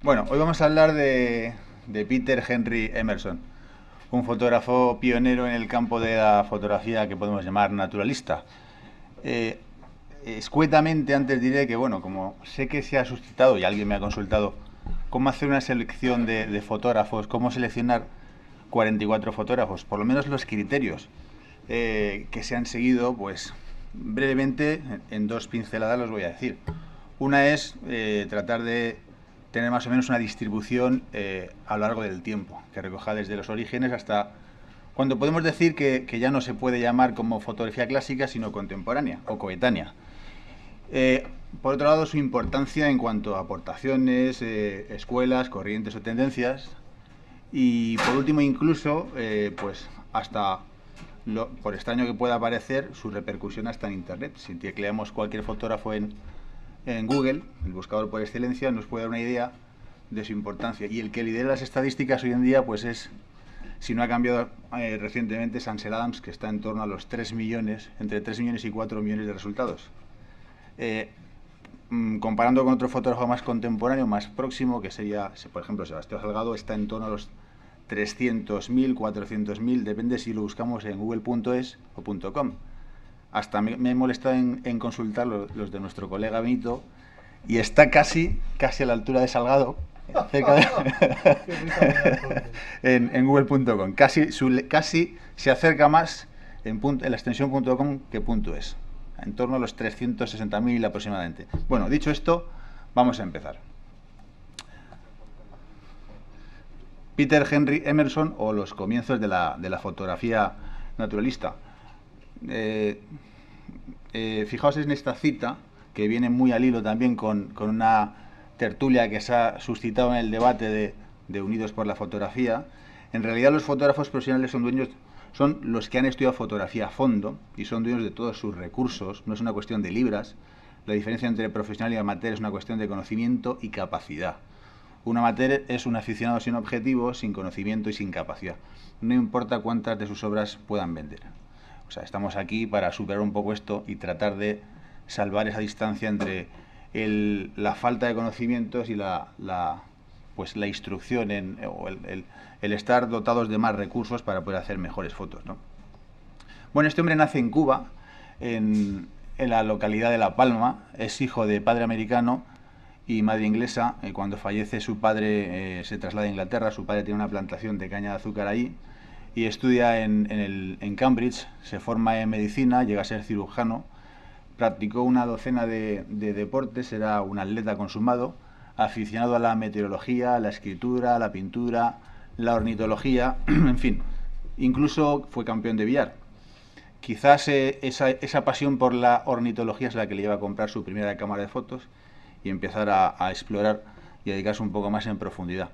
Bueno, hoy vamos a hablar de Peter Henry Emerson, un fotógrafo pionero en el campo de la fotografía que podemos llamar naturalista. Eh, Escuetamente antes diré que, bueno, como sé que se ha suscitado y alguien me ha consultado cómo hacer una selección de fotógrafos, cómo seleccionar 44 fotógrafos, por lo menos los criterios que se han seguido, pues brevemente en dos pinceladas los voy a decir. Una es tratar de tener más o menos una distribución a lo largo del tiempo, que recoja desde los orígenes hasta cuando podemos decir que ya no se puede llamar como fotografía clásica, sino contemporánea o coetánea. Por otro lado, su importancia en cuanto a aportaciones, escuelas, corrientes o tendencias. Y por último, incluso, pues hasta, por extraño que pueda parecer, su repercusión hasta en Internet. Si tecleamos cualquier fotógrafo en Google, el buscador por excelencia, nos puede dar una idea de su importancia. Y el que lidera las estadísticas hoy en día, pues es, si no ha cambiado recientemente, es Ansel Adams, que está en torno a los 3 millones, entre 3 millones y 4 millones de resultados. Comparando con otro fotógrafo más contemporáneo, más próximo, que sería, por ejemplo, Sebastián Salgado, está en torno a los 300.000, 400.000, depende si lo buscamos en google.es o .com. Hasta me he molestado en consultar los de nuestro colega Benito y está casi a la altura de Salgado, cerca de en google.com. Casi se acerca más en la extensión .com que .es. En torno a los 360.000 aproximadamente. Bueno, dicho esto, vamos a empezar. Peter Henry Emerson, o los comienzos de la fotografía naturalista. Fijaos en esta cita, que viene muy al hilo también con una tertulia que se ha suscitado en el debate de Unidos por la Fotografía. En realidad, los fotógrafos profesionales son los que han estudiado fotografía a fondo y son dueños de todos sus recursos. No es una cuestión de libras. La diferencia entre profesional y amateur es una cuestión de conocimiento y capacidad. Un amateur es un aficionado sin objetivos, sin conocimiento y sin capacidad. No importa cuántas de sus obras puedan vender. O sea, estamos aquí para superar un poco esto y tratar de salvar esa distancia entre la falta de conocimientos y la instrucción o el estar dotados de más recursos para poder hacer mejores fotos, ¿no? Bueno, este hombre nace en Cuba, en la localidad de La Palma. Es hijo de padre americano y madre inglesa. Cuando fallece su padre se traslada a Inglaterra. Su padre tiene una plantación de caña de azúcar ahí y estudia en Cambridge. Se forma en medicina, llega a ser cirujano. Practicó una docena de deportes, era un atleta consumado, aficionado a la meteorología, a la escritura, a la pintura, la ornitología, en fin, incluso fue campeón de billar. Quizás esa pasión por la ornitología es la que le lleva a comprar su primera cámara de fotos y empezar a explorar y a dedicarse un poco más en profundidad.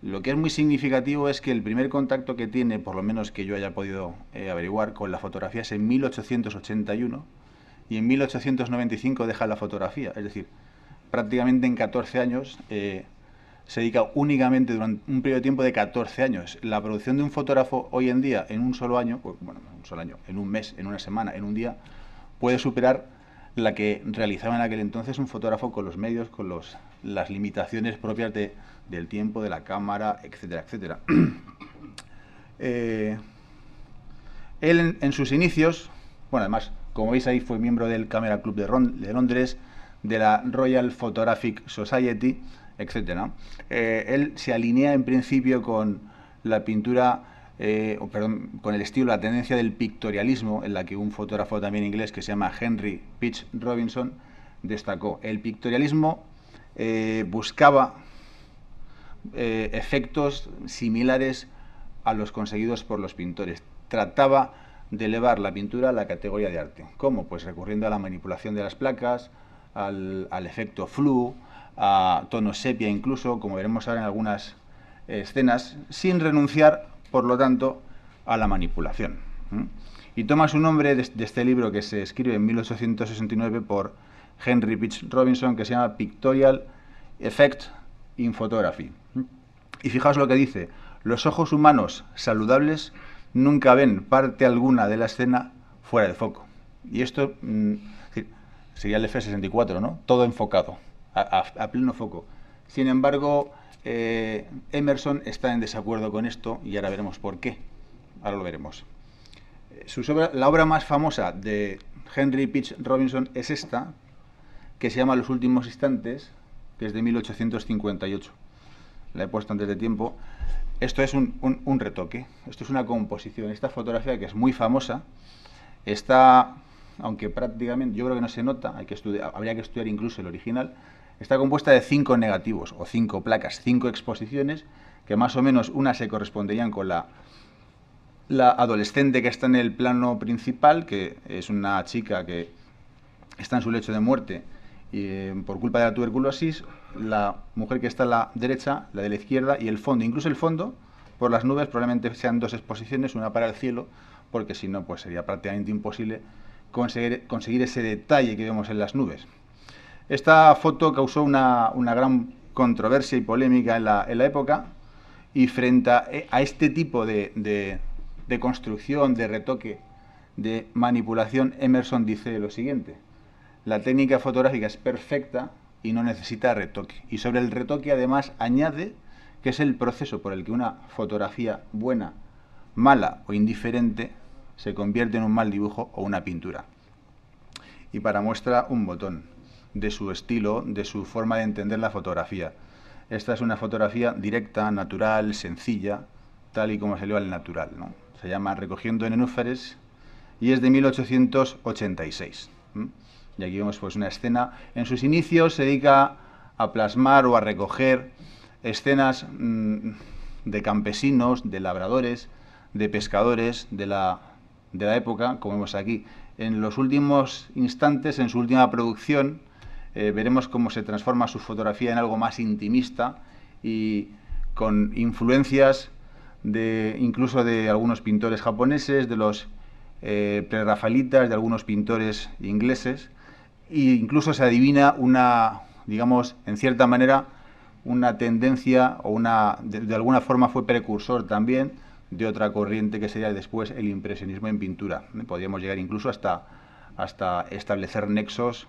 Lo que es muy significativo es que el primer contacto que tiene, por lo menos que yo haya podido averiguar, con la fotografía es en 1881 y en 1895 deja la fotografía. Es decir, prácticamente en 14 años se dedica únicamente durante un periodo de tiempo de 14 años. La producción de un fotógrafo hoy en día, en un solo año, en un mes, en una semana, en un día, puede superar la que realizaba en aquel entonces un fotógrafo con los medios, con las limitaciones propias del tiempo, de la cámara, etcétera, etcétera. Él en sus inicios, bueno, además, como veis ahí, fue miembro del Camera Club de Londres, de la Royal Photographic Society, etc. Él se alinea en principio con la pintura, con el estilo, la tendencia del pictorialismo, en la que un fotógrafo también inglés que se llama Henry Pitch Robinson destacó. El pictorialismo buscaba efectos similares a los conseguidos por los pintores. Trataba de elevar la pintura a la categoría de arte. ¿Cómo? Pues recurriendo a la manipulación de las placas, al efecto flu, a tonos sepia incluso, como veremos ahora en algunas escenas, sin renunciar, por lo tanto, a la manipulación. Y toma su nombre de este libro que se escribe en 1869 por Henry Pitch Robinson, que se llama Pictorial Effect in Photography. Y fijaos lo que dice: los ojos humanos saludables nunca ven parte alguna de la escena fuera de foco. Y esto sería el F64, ¿no? Todo enfocado, a pleno foco. Sin embargo, Emerson está en desacuerdo con esto y ahora veremos por qué. Ahora lo veremos. La obra más famosa de Henry Pitch Robinson es esta, que se llama Los últimos instantes, que es de 1858. La he puesto antes de tiempo. Esto es un retoque, esto es una composición. Esta fotografía, que es muy famosa, está, aunque prácticamente yo creo que no se nota, habría que estudiar incluso el original, está compuesta de 5 negativos o 5 placas, 5 exposiciones, que más o menos unas se corresponderían con la adolescente que está en el plano principal, que es una chica que está en su lecho de muerte por culpa de la tuberculosis, la mujer que está a la derecha, la de la izquierda, y el fondo, incluso el fondo, por las nubes, probablemente sean 2 exposiciones, una para el cielo, porque si no, pues sería prácticamente imposible conseguir ese detalle que vemos en las nubes. Esta foto causó una gran controversia y polémica en la época, y frente a este tipo de construcción, de retoque, de manipulación, Emerson dice lo siguiente: la técnica fotográfica es perfecta y no necesita retoque. Y sobre el retoque, además, añade que es el proceso por el que una fotografía buena, mala o indiferente se convierte en un mal dibujo o una pintura. Y para muestra, un botón de su estilo, de su forma de entender la fotografía. Esta es una fotografía directa, natural, sencilla, tal y como salió al natural, ¿no? Se llama Recogiendo nenúfares y es de 1886. Y aquí vemos pues una escena. En sus inicios se dedica a plasmar o a recoger escenas de campesinos, de labradores, de pescadores de la época, como vemos aquí. En los últimos instantes, en su última producción, veremos cómo se transforma su fotografía en algo más intimista y con influencias incluso de algunos pintores japoneses, de los prerrafaelitas, de algunos pintores ingleses, e incluso se adivina digamos, en cierta manera, una tendencia o de alguna forma fue precursor también de otra corriente que sería después el impresionismo en pintura. Podríamos llegar incluso hasta establecer nexos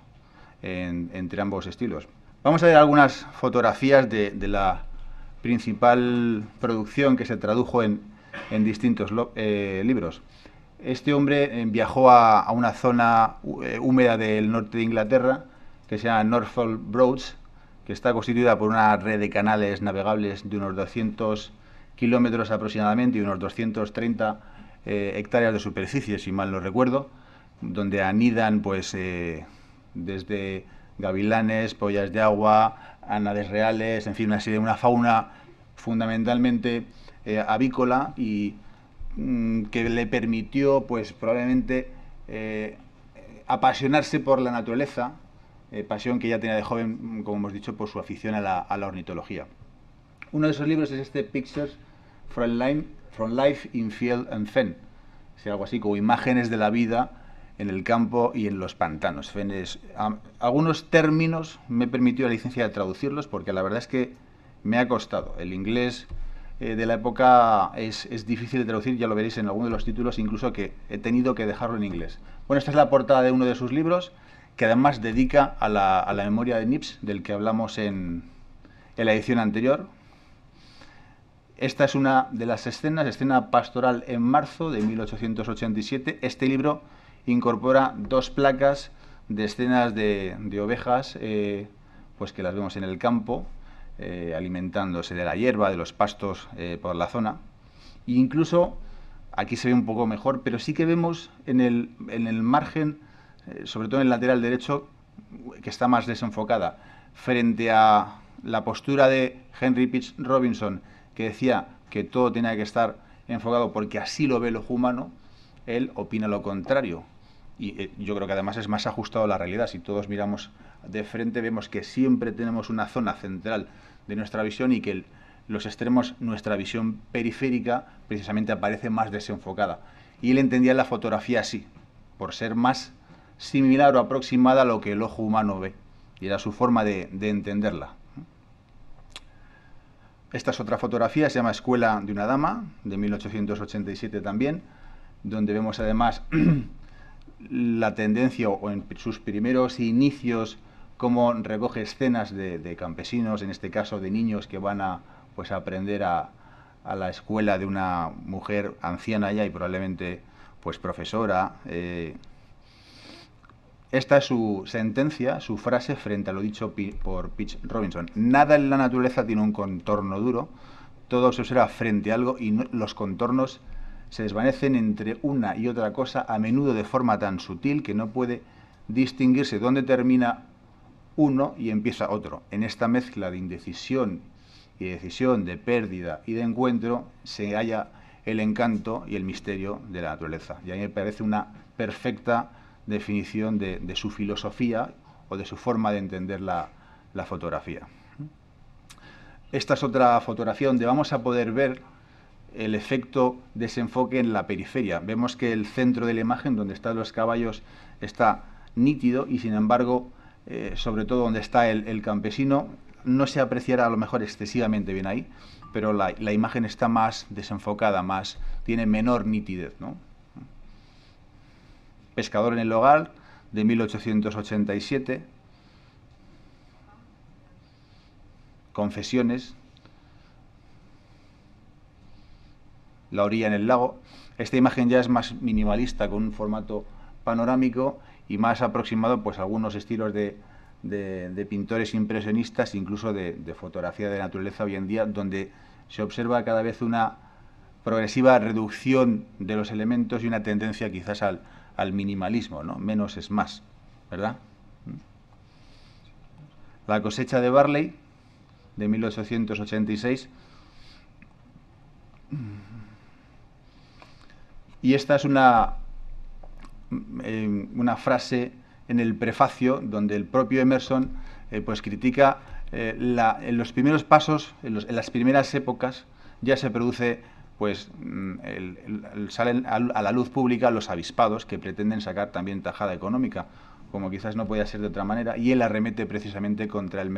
entre ambos estilos. Vamos a ver algunas fotografías de la principal producción que se tradujo en distintos libros. Este hombre viajó a una zona húmeda del norte de Inglaterra que se llama Norfolk Broads, que está constituida por una red de canales navegables de unos 200 kilómetros aproximadamente y unos 230 hectáreas de superficie, si mal no recuerdo, donde anidan pues desde gavilanes, pollas de agua, ánades reales, en fin, una fauna fundamentalmente avícola y que le permitió pues probablemente apasionarse por la naturaleza, pasión que ya tenía de joven, como hemos dicho, por su afición a la ornitología. Uno de esos libros es este Pictures from Life in Field and Fen, algo así como imágenes de la vida en el campo y en los pantanos. Algunos términos me he permitido la licencia de traducirlos porque la verdad es que me ha costado. El inglés de la época es difícil de traducir, ya lo veréis en alguno de los títulos, incluso que he tenido que dejarlo en inglés. Bueno, esta es la portada de uno de sus libros, que además dedica a la memoria de Nips, del que hablamos en la edición anterior. Esta es una de las escena pastoral en marzo de 1887. Este libro incorpora 2 placas de escenas de ovejas, pues que las vemos en el campo, alimentándose de la hierba, de los pastos por la zona. E incluso, aquí se ve un poco mejor, pero sí que vemos en el margen, sobre todo en el lateral derecho, que está más desenfocada, frente a la postura de Henry Pitch Robinson, que decía que todo tenía que estar enfocado porque así lo ve el ojo humano. Él opina lo contrario. Y yo creo que además es más ajustado a la realidad. Si todos miramos de frente, vemos que siempre tenemos una zona central de nuestra visión y que los extremos, nuestra visión periférica, precisamente aparece más desenfocada. Y él entendía la fotografía así, por ser más similar o aproximada a lo que el ojo humano ve. Y era su forma de entenderla. Esta es otra fotografía, se llama Escuela de una dama, de 1887 también, donde vemos además la tendencia o en sus primeros inicios cómo recoge escenas de campesinos, en este caso de niños que van a, pues, a aprender a la escuela de una mujer anciana ya y probablemente pues profesora. Esta es su sentencia, su frase frente a lo dicho por Pitch Robinson. Nada en la naturaleza tiene un contorno duro, todo se observa frente a algo y los contornos se desvanecen entre una y otra cosa, a menudo de forma tan sutil que no puede distinguirse dónde termina uno y empieza otro. En esta mezcla de indecisión y decisión, de pérdida y de encuentro, se halla el encanto y el misterio de la naturaleza. Y a mí me parece una perfecta definición de su filosofía o de su forma de entender la fotografía. Esta es otra fotografía donde vamos a poder ver el efecto desenfoque en la periferia. Vemos que el centro de la imagen, donde están los caballos, está nítido y, sin embargo, sobre todo donde está el campesino, no se apreciará a lo mejor excesivamente bien ahí, pero la imagen está más desenfocada, tiene menor nitidez, ¿no? Pescador en el hogar, de 1887. Confesiones. La orilla en el lago. Esta imagen ya es más minimalista, con un formato panorámico y más aproximado pues a algunos estilos de pintores impresionistas, incluso de fotografía de naturaleza hoy en día, donde se observa cada vez una progresiva reducción de los elementos y una tendencia quizás al minimalismo, ¿no? Menos es más, ¿verdad? La cosecha de Barley, de 1886. Y esta es una frase en el prefacio donde el propio Emerson pues critica en los primeros pasos, en las primeras épocas, ya se produce, pues salen a la luz pública los avispados que pretenden sacar también tajada económica, como quizás no podía ser de otra manera, y él arremete precisamente contra el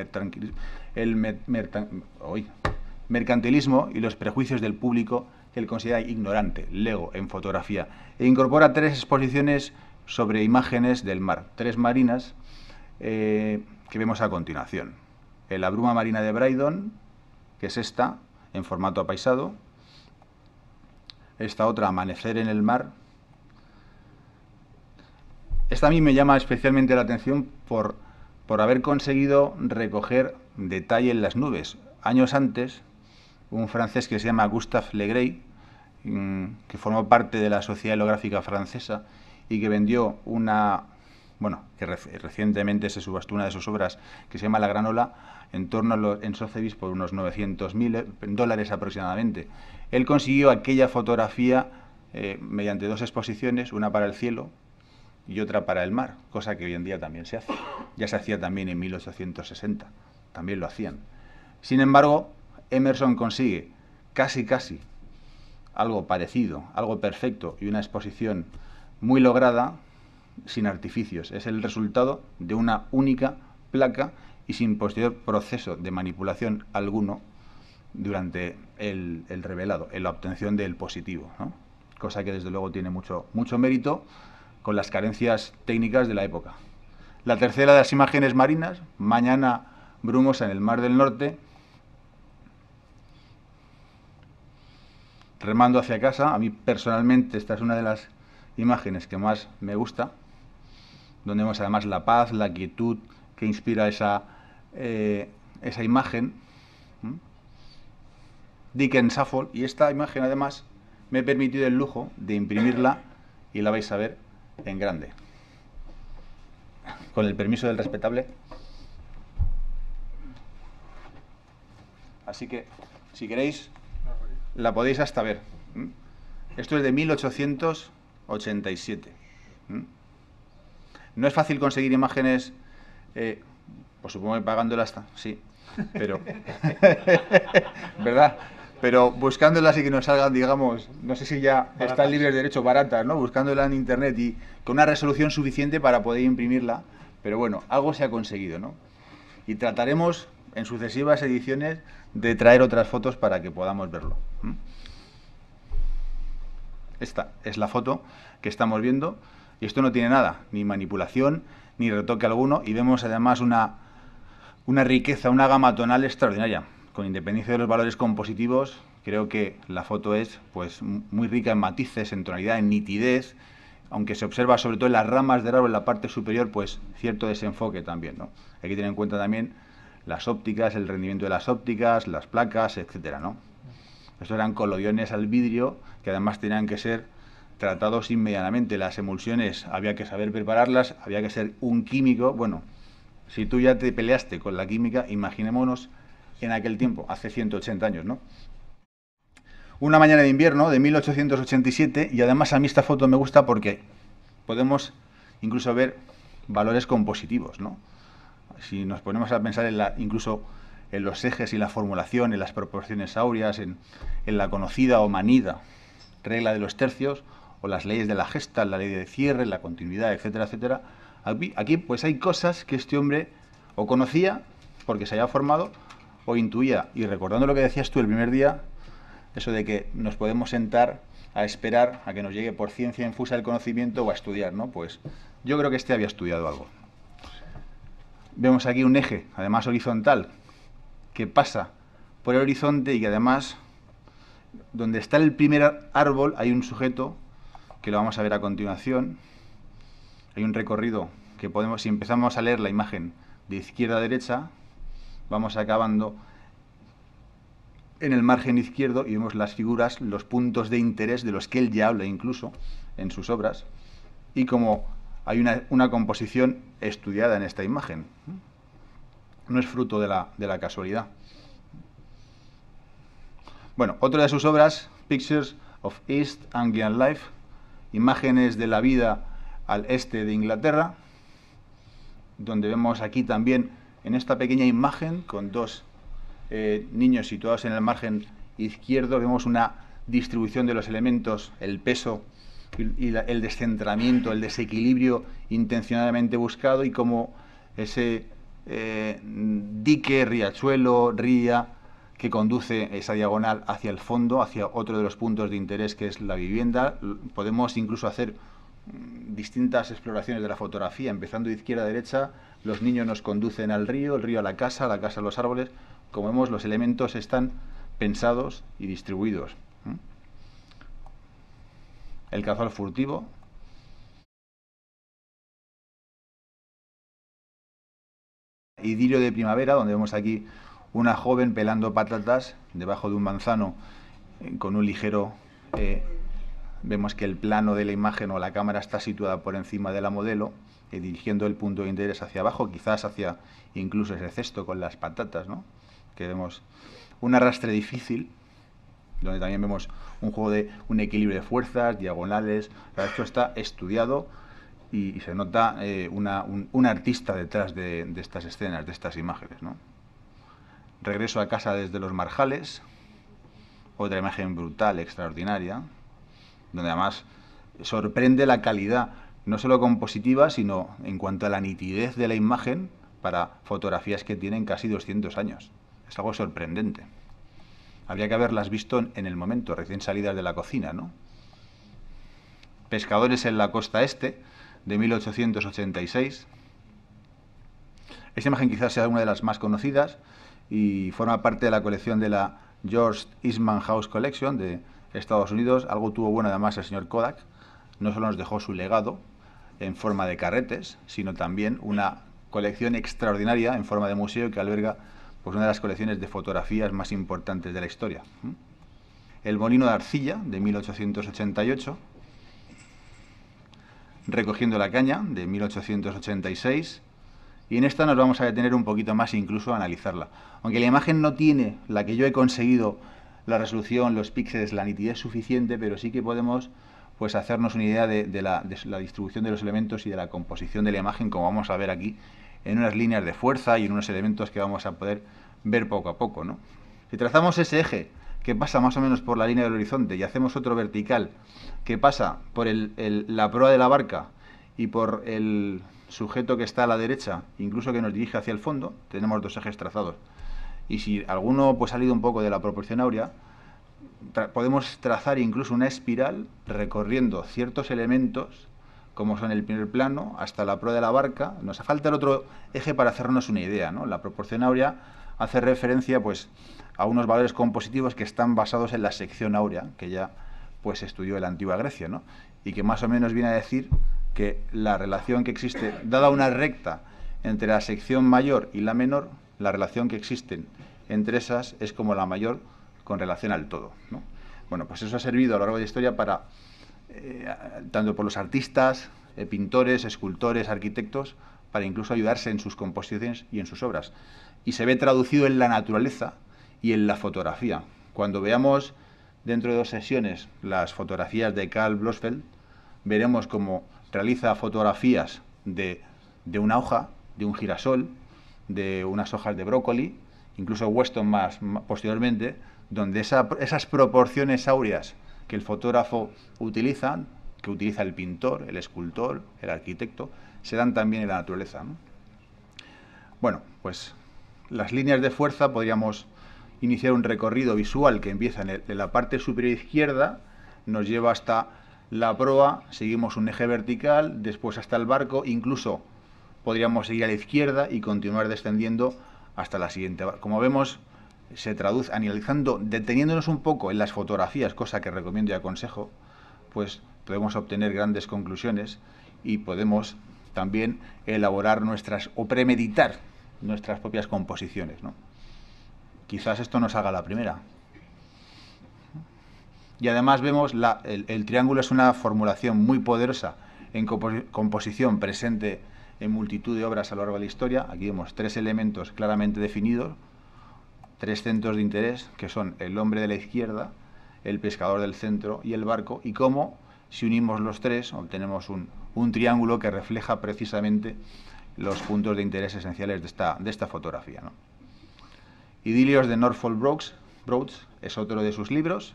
mercantilismo y los prejuicios del público que él considera ignorante, lego en fotografía, e incorpora 3 exposiciones sobre imágenes del mar, 3 marinas que vemos a continuación. La bruma marina de Brydon, que es esta, en formato apaisado. Esta otra, Amanecer en el mar. Esta a mí me llama especialmente la atención por haber conseguido recoger detalle en las nubes. Años antes, un francés que se llama Gustave Legray, que formó parte de la Sociedad Helográfica Francesa y que vendió que recientemente se subastó una de sus obras, que se llama La Granola, en torno en Sotheby's por unos $900.000 aproximadamente. Él consiguió aquella fotografía mediante 2 exposiciones, una para el cielo y otra para el mar, cosa que hoy en día también se hace. Ya se hacía también en 1860, también lo hacían. Sin embargo, Emerson consigue casi algo parecido, algo perfecto y una exposición muy lograda, sin artificios. Es el resultado de una única placa y sin posterior proceso de manipulación alguno durante el revelado, en la obtención del positivo, ¿no? Cosa que desde luego tiene mucho mérito con las carencias técnicas de la época. La tercera de las imágenes marinas, Mañana brumosa en el Mar del Norte, remando hacia casa. A mí personalmente esta es una de las imágenes que más me gusta, donde vemos además la paz, la quietud que inspira esa imagen. Dickens Saffold, y esta imagen además me he permitido el lujo de imprimirla y la vais a ver en grande. Con el permiso del respetable. Así que, si queréis, la podéis hasta ver. Esto es de 1887. No es fácil conseguir imágenes, pues supongo que pagándolas, sí, pero ¿verdad? Pero buscándolas y que nos salgan, digamos, no sé si ya están libres de derecho, baratas, ¿no? Buscándolas en internet y con una resolución suficiente para poder imprimirla, pero bueno, algo se ha conseguido, ¿no? Y trataremos en sucesivas ediciones de traer otras fotos para que podamos verlo. Esta es la foto que estamos viendo. Y esto no tiene nada, ni manipulación, ni retoque alguno, y vemos además una riqueza, una gama tonal extraordinaria. Con independencia de los valores compositivos, creo que la foto es pues muy rica en matices, en tonalidad, en nitidez, aunque se observa sobre todo en las ramas del árbol, en la parte superior, pues cierto desenfoque también, ¿no? Hay que tener en cuenta también las ópticas, el rendimiento de las ópticas, las placas, etcétera, ¿no? Estos eran colodiones al vidrio que además tenían que ser tratados inmediatamente. Las emulsiones había que saber prepararlas, había que ser un químico. Bueno, si tú ya te peleaste con la química, imaginémonos en aquel tiempo, hace 180 años, ¿no? Una mañana de invierno de 1887, y además a mí esta foto me gusta porque podemos incluso ver valores compositivos, ¿no? Si nos ponemos a pensar incluso en los ejes y la formulación, en las proporciones áureas, en la conocida o manida regla de los tercios, o las leyes de la gesta, la ley de cierre, la continuidad, etcétera, etcétera. Aquí pues hay cosas que este hombre o conocía porque se había formado o intuía. Y recordando lo que decías tú el primer día, eso de que nos podemos sentar a esperar a que nos llegue por ciencia infusa el conocimiento o a estudiar, ¿no? Pues yo creo que este había estudiado algo. Vemos aquí un eje, además horizontal, que pasa por el horizonte y que además, donde está el primer árbol, hay un sujeto, que lo vamos a ver a continuación. Hay un recorrido que podemos, si empezamos a leer la imagen de izquierda a derecha, vamos acabando en el margen izquierdo y vemos las figuras, los puntos de interés de los que él ya habla incluso en sus obras, y como hay una composición estudiada en esta imagen. No es fruto de la casualidad. Bueno, otra de sus obras, Pictures of East Anglian Life, imágenes de la vida al este de Inglaterra, donde vemos aquí también, en esta pequeña imagen, con dos niños situados en el margen izquierdo, vemos una distribución de los elementos, el peso y el descentramiento, el desequilibrio intencionadamente buscado, y como ese dique, riachuelo, ría, que conduce esa diagonal hacia el fondo, hacia otro de los puntos de interés que es la vivienda. Podemos incluso hacer distintas exploraciones de la fotografía, empezando de izquierda a derecha. Los niños nos conducen al río, el río a la casa a los árboles. Como vemos, los elementos están pensados y distribuidos. El cazador furtivo. Idilio de primavera, donde vemos aquí una joven pelando patatas debajo de un manzano con un ligero... vemos que el plano de la imagen o la cámara está situada por encima de la modelo, dirigiendo el punto de interés hacia abajo, quizás hacia incluso ese cesto con las patatas, ¿no? Que vemos un arrastre difícil, donde también vemos un juego de un equilibrio de fuerzas, diagonales. Esto está estudiado y se nota un artista detrás de estas escenas, de estas imágenes, ¿no? Regreso a casa desde los marjales, otra imagen brutal, extraordinaria, donde además sorprende la calidad, no solo compositiva, sino en cuanto a la nitidez de la imagen para fotografías que tienen casi 200 años. Es algo sorprendente. Habría que haberlas visto en el momento, recién salidas de la cocina, ¿no? Pescadores en la costa este, de 1886. Esta imagen quizás sea una de las más conocidas y forma parte de la colección de la George Eastman House Collection de Estados Unidos. Algo tuvo bueno además el señor Kodak. No solo nos dejó su legado en forma de carretes, sino también una colección extraordinaria en forma de museo que alberga pues, una de las colecciones de fotografías más importantes de la historia. El molino de arcilla, de 1888. Recogiendo la caña, de 1886. Y en esta nos vamos a detener un poquito más e incluso a analizarla. Aunque la imagen no tiene la que yo he conseguido, la resolución, los píxeles, la nitidez suficiente, pero sí que podemos pues hacernos una idea de la distribución de los elementos y de la composición de la imagen, como vamos a ver aquí, en unas líneas de fuerza y en unos elementos que vamos a poder ver poco a poco, ¿no? Si trazamos ese eje que pasa más o menos por la línea del horizonte y hacemos otro vertical que pasa por la proa de la barca y por el sujeto que está a la derecha, incluso que nos dirige hacia el fondo, tenemos dos ejes trazados. Y si alguno pues, ha salido un poco de la proporción áurea, podemos trazar incluso una espiral recorriendo ciertos elementos como son el primer plano, hasta la proa de la barca. Nos falta el otro eje para hacernos una idea, ¿no? La proporción áurea hace referencia, pues, a unos valores compositivos que están basados en la sección áurea, que ya pues estudió en la antigua Grecia, ¿no? Y que más o menos viene a decir que la relación que existe, dada una recta entre la sección mayor y la menor, la relación que existen entre esas es como la mayor con relación al todo, ¿no? Bueno, pues eso ha servido a lo largo de la historia para, tanto por los artistas, pintores, escultores, arquitectos, para incluso ayudarse en sus composiciones y en sus obras. Y se ve traducido en la naturaleza y en la fotografía. Cuando veamos dentro de 2 sesiones las fotografías de Karl Blossfeld, veremos cómo realiza fotografías de una hoja, de un girasol, de unas hojas de brócoli, incluso Weston más posteriormente, donde esas proporciones áureas que el fotógrafo utiliza, que utiliza el pintor, el escultor, el arquitecto, se dan también en la naturaleza, ¿no? Bueno, pues las líneas de fuerza podríamos iniciar un recorrido visual que empieza en la parte superior izquierda, nos lleva hasta la proa, seguimos un eje vertical, después hasta el barco, incluso podríamos seguir a la izquierda y continuar descendiendo hasta la siguiente. Como vemos, se traduce, analizando, deteniéndonos un poco en las fotografías, cosa que recomiendo y aconsejo, pues podemos obtener grandes conclusiones y podemos también elaborar o premeditar nuestras propias composiciones, ¿no? Quizás esto nos haga la primera. Y además vemos el triángulo es una formulación muy poderosa en composición presente en multitud de obras a lo largo de la historia. Aquí vemos 3 elementos claramente definidos, 3 centros de interés, que son el hombre de la izquierda, el pescador del centro y el barco, y cómo, si unimos los 3, obtenemos un triángulo que refleja precisamente los puntos de interés esenciales de esta fotografía, ¿no? Idilios de Norfolk Broads es otro de sus libros.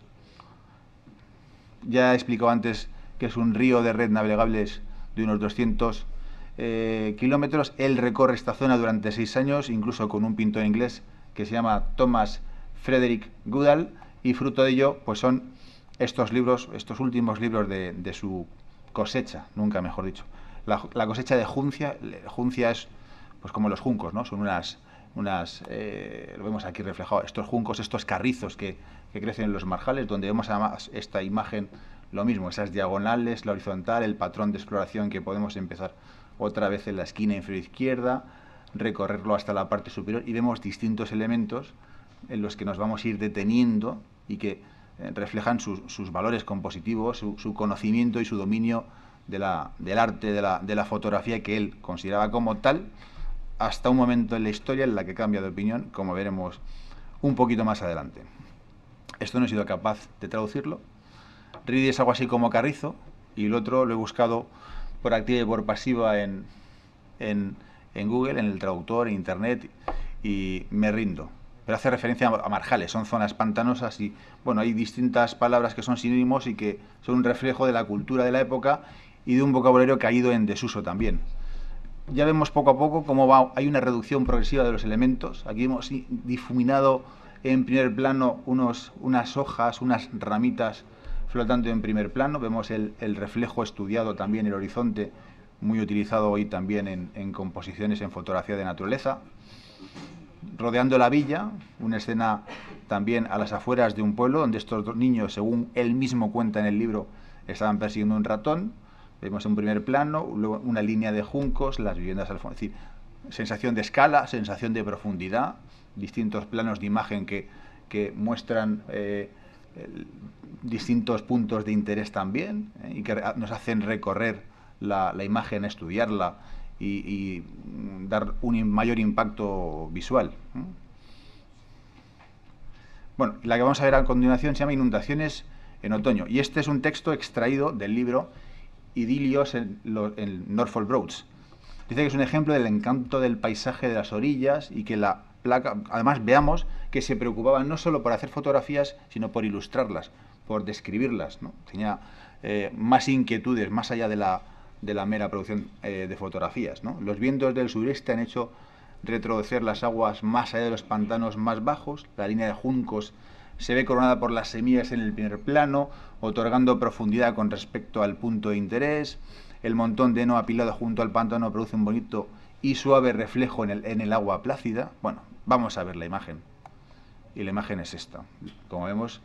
Ya he explicado antes que es un río de red navegables de unos 200 kilómetros. Él recorre esta zona durante 6 años, incluso con un pintor inglés que se llama Thomas Frederick Goodall, y fruto de ello pues son estos libros, estos últimos libros de su cosecha, nunca mejor dicho. La cosecha de Juncia. Juncia es pues como los juncos, ¿no? Son lo vemos aquí reflejado, estos juncos, estos carrizos que crecen en los marjales, donde vemos además esta imagen, lo mismo, esas diagonales, la horizontal, el patrón de exploración que podemos empezar otra vez en la esquina inferior izquierda, recorrerlo hasta la parte superior y vemos distintos elementos en los que nos vamos a ir deteniendo y que reflejan sus valores compositivos, su conocimiento y su dominio del arte, de la fotografía que él consideraba como tal, hasta un momento en la historia en la que cambia de opinión, como veremos un poquito más adelante. Esto no he sido capaz de traducirlo. Reed es algo así como carrizo, y el otro lo he buscado por activa y por pasiva en Google, en el traductor, en Internet, y me rindo. Pero hace referencia a marjales, son zonas pantanosas y, bueno, hay distintas palabras que son sinónimos y que son un reflejo de la cultura de la época y de un vocabulario que ha ido en desuso también. Ya vemos poco a poco cómo hay una reducción progresiva de los elementos. Aquí hemos difuminado en primer plano unas hojas, unas ramitas flotando en primer plano. Vemos el reflejo estudiado también, el horizonte, muy utilizado hoy también en composiciones en fotografía de naturaleza. Rodeando la villa, una escena también a las afueras de un pueblo, donde estos 2 niños, según él mismo cuenta en el libro, estaban persiguiendo un ratón. Vemos un primer plano, luego una línea de juncos, las viviendas al fondo. Es decir, sensación de escala, sensación de profundidad, distintos planos de imagen que muestran distintos puntos de interés también, y que nos hacen recorrer la imagen, estudiarla y dar un mayor impacto visual. Bueno, la que vamos a ver a continuación se llama Inundaciones en otoño, y este es un texto extraído del libro Idilios en Norfolk Broads. Dice que es un ejemplo del encanto del paisaje de las orillas y que la placa, además veamos que se preocupaban no solo por hacer fotografías, sino por ilustrarlas, por describirlas, ¿no? Tenía más inquietudes más allá de la mera producción de fotografías, ¿no? Los vientos del sureste han hecho retroceder las aguas más allá de los pantanos más bajos. La línea de juncos se ve coronada por las semillas en el primer plano, otorgando profundidad con respecto al punto de interés. el montón de heno apilado junto al pantano produce un bonito y suave reflejo en el agua plácida. Bueno, vamos a ver la imagen. Y la imagen es esta. Como vemos,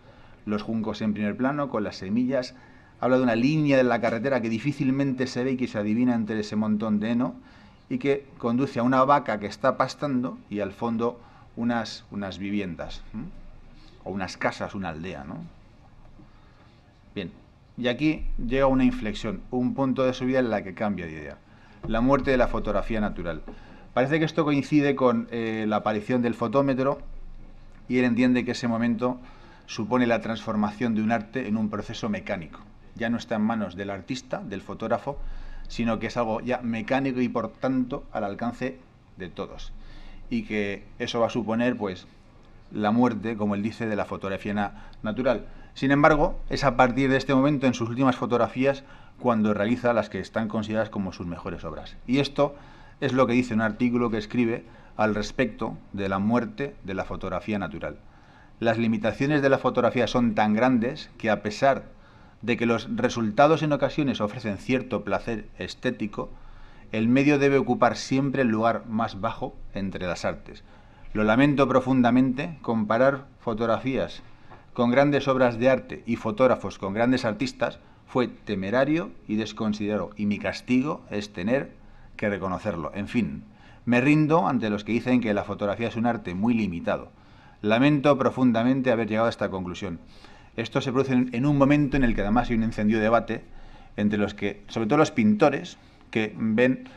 los juncos en primer plano, con las semillas. Habla de una línea de la carretera que difícilmente se ve y que se adivina entre ese montón de heno y que conduce a una vaca que está pastando y al fondo unas viviendas, ¿m? O unas casas, una aldea, ¿no? Bien, y aquí llega una inflexión, un punto de su vida en la que cambia de idea. La muerte de la fotografía natural. Parece que esto coincide con la aparición del fotómetro y él entiende que ese momento supone la transformación de un arte en un proceso mecánico. Ya no está en manos del artista, del fotógrafo, sino que es algo ya mecánico y por tanto al alcance de todos. Y que eso va a suponer pues la muerte, como él dice, de la fotografía natural. Sin embargo, es a partir de este momento, en sus últimas fotografías, cuando realiza las que están consideradas como sus mejores obras. Y esto es lo que dice un artículo que escribe al respecto de la muerte de la fotografía natural. Las limitaciones de la fotografía son tan grandes que, a pesar de que los resultados en ocasiones ofrecen cierto placer estético, el medio debe ocupar siempre el lugar más bajo entre las artes. Lo lamento profundamente, comparar fotografías con grandes obras de arte y fotógrafos con grandes artistas fue temerario y desconsiderado, y mi castigo es tener que reconocerlo. En fin, me rindo ante los que dicen que la fotografía es un arte muy limitado. Lamento profundamente haber llegado a esta conclusión. Esto se produce en un momento en el que además hay un encendido debate entre los que, sobre todo los pintores, que ven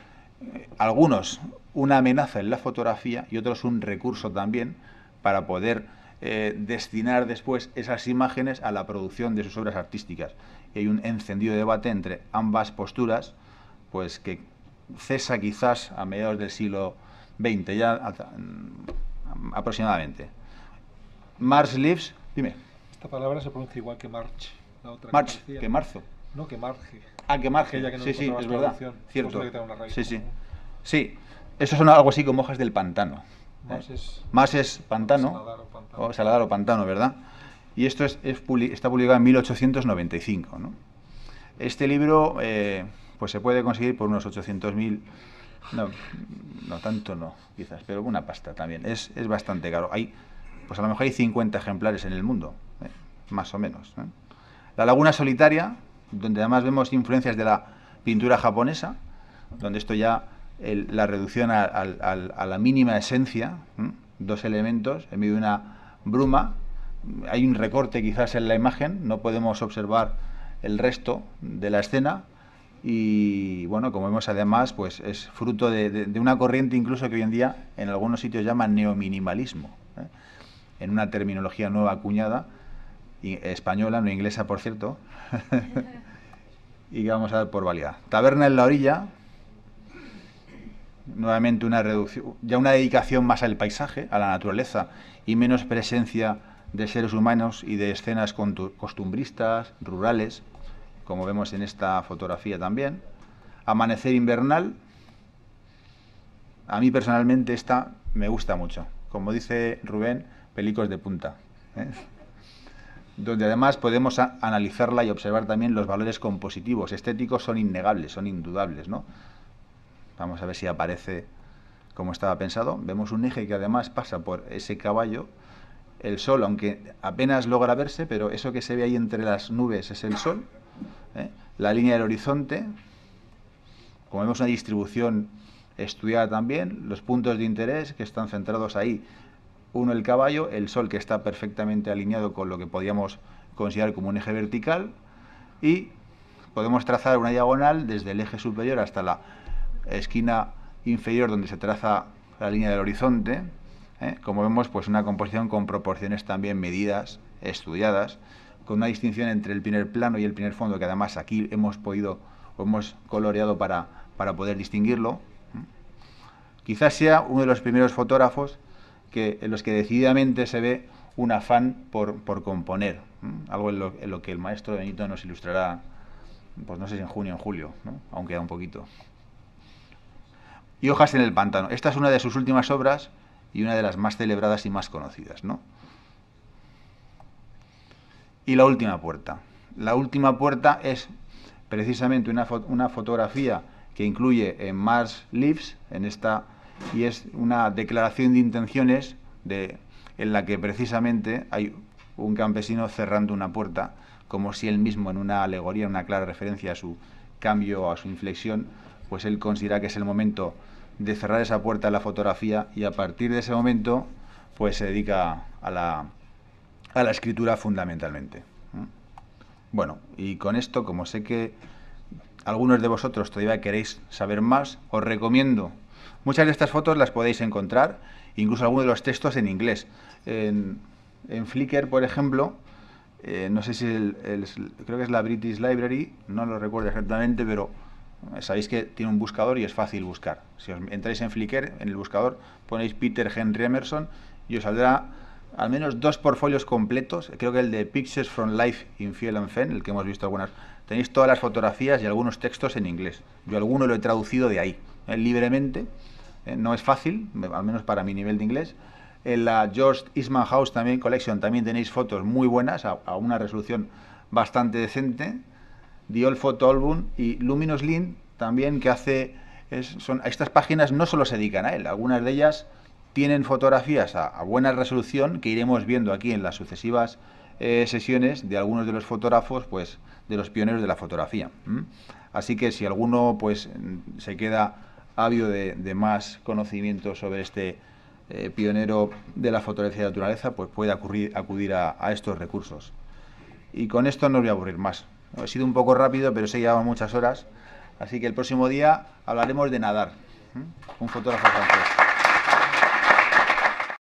algunos una amenaza en la fotografía y otros un recurso también para poder destinar después esas imágenes a la producción de sus obras artísticas. Y hay un encendido debate entre ambas posturas, pues que cesa quizás a mediados del siglo XX, ya aproximadamente. March Lives, dime. Esta palabra se pronuncia igual que March, la otra March, que marzo. No, que marge. Ah, que marge. Que no sí, sí, es verdad. Cierto. Que sí, sí. Sí, eso son algo así como hojas del pantano. Más es pantano, o saladar o pantano, ¿verdad? Y esto está publicado en 1895, ¿no? Este libro pues se puede conseguir por unos 800.000, no tanto no, quizás, pero una pasta también. Es bastante caro. Pues a lo mejor hay 50 ejemplares en el mundo, más o menos. La laguna solitaria, donde además vemos influencias de la pintura japonesa, donde esto ya la reducción a la mínima esencia, dos elementos en medio de una bruma. Hay un recorte quizás en la imagen, no podemos observar el resto de la escena y bueno, como vemos además, pues es fruto de una corriente incluso que hoy en día en algunos sitios llaman neominimalismo, en una terminología nueva acuñada, española, no inglesa por cierto, y que vamos a dar por válida. Taberna en la orilla, nuevamente una reducción, ya una dedicación más al paisaje, a la naturaleza y menos presencia de seres humanos y de escenas costumbristas, rurales, como vemos en esta fotografía también. Amanecer invernal, a mí personalmente esta me gusta mucho, como dice Rubén, pelicos de punta, donde además podemos analizarla y observar también los valores compositivos, estéticos son innegables, son indudables, ¿no? Vamos a ver si aparece como estaba pensado. Vemos un eje que además pasa por ese caballo. El sol, aunque apenas logra verse, pero eso que se ve ahí entre las nubes es el sol. La línea del horizonte, como vemos una distribución estudiada también, los puntos de interés que están centrados ahí. Uno, el caballo, el sol que está perfectamente alineado con lo que podríamos considerar como un eje vertical y podemos trazar una diagonal desde el eje superior hasta la esquina inferior donde se traza la línea del horizonte. Como vemos, pues una composición con proporciones también medidas, estudiadas, con una distinción entre el primer plano y el primer fondo que además aquí hemos coloreado para poder distinguirlo. Quizás sea uno de los primeros fotógrafos en los que decididamente se ve un afán por componer, algo en lo que el maestro Benito nos ilustrará, pues no sé si en junio o en julio, ¿no? Aún queda un poquito. Y Hojas en el pantano. Esta es una de sus últimas obras y una de las más celebradas y más conocidas, ¿no? Y La última puerta. La última puerta es precisamente una fotografía que incluye Mars Lives, y es una declaración de intenciones en la que precisamente hay un campesino cerrando una puerta, como si él mismo, en una alegoría, una clara referencia a su cambio, a su inflexión, pues él considera que es el momento de cerrar esa puerta en la fotografía, y a partir de ese momento pues se dedica a la escritura fundamentalmente. Bueno, y con esto, como sé que algunos de vosotros todavía queréis saber más, os recomiendo. Muchas de estas fotos las podéis encontrar, incluso algunos de los textos en inglés. En Flickr, por ejemplo, no sé si creo que es la British Library, no lo recuerdo exactamente, pero sabéis que tiene un buscador y es fácil buscar. Si os entráis en Flickr, en el buscador ponéis Peter Henry Emerson y os saldrá al menos 2 portfolios completos. Creo que el de Pictures from Life in Field and Fen, el que hemos visto algunas. Tenéis todas las fotografías y algunos textos en inglés. Yo alguno lo he traducido de ahí, libremente. No es fácil, al menos para mi nivel de inglés. En la George Eastman House también Collection también tenéis fotos muy buenas, a una resolución bastante decente. The Old Photo Album y Luminous Link también, que estas páginas no solo se dedican a él, algunas de ellas tienen fotografías a buena resolución que iremos viendo aquí en las sucesivas sesiones de algunos de los fotógrafos, pues de los pioneros de la fotografía. Así que si alguno pues se queda ávido de más conocimiento sobre este pionero de la fotografía de naturaleza, pues puede acudir a estos recursos. Y con esto no os voy a aburrir más. Ha sido un poco rápido, pero se llevado muchas horas. Así que el próximo día hablaremos de nadar. Un fotógrafo francés.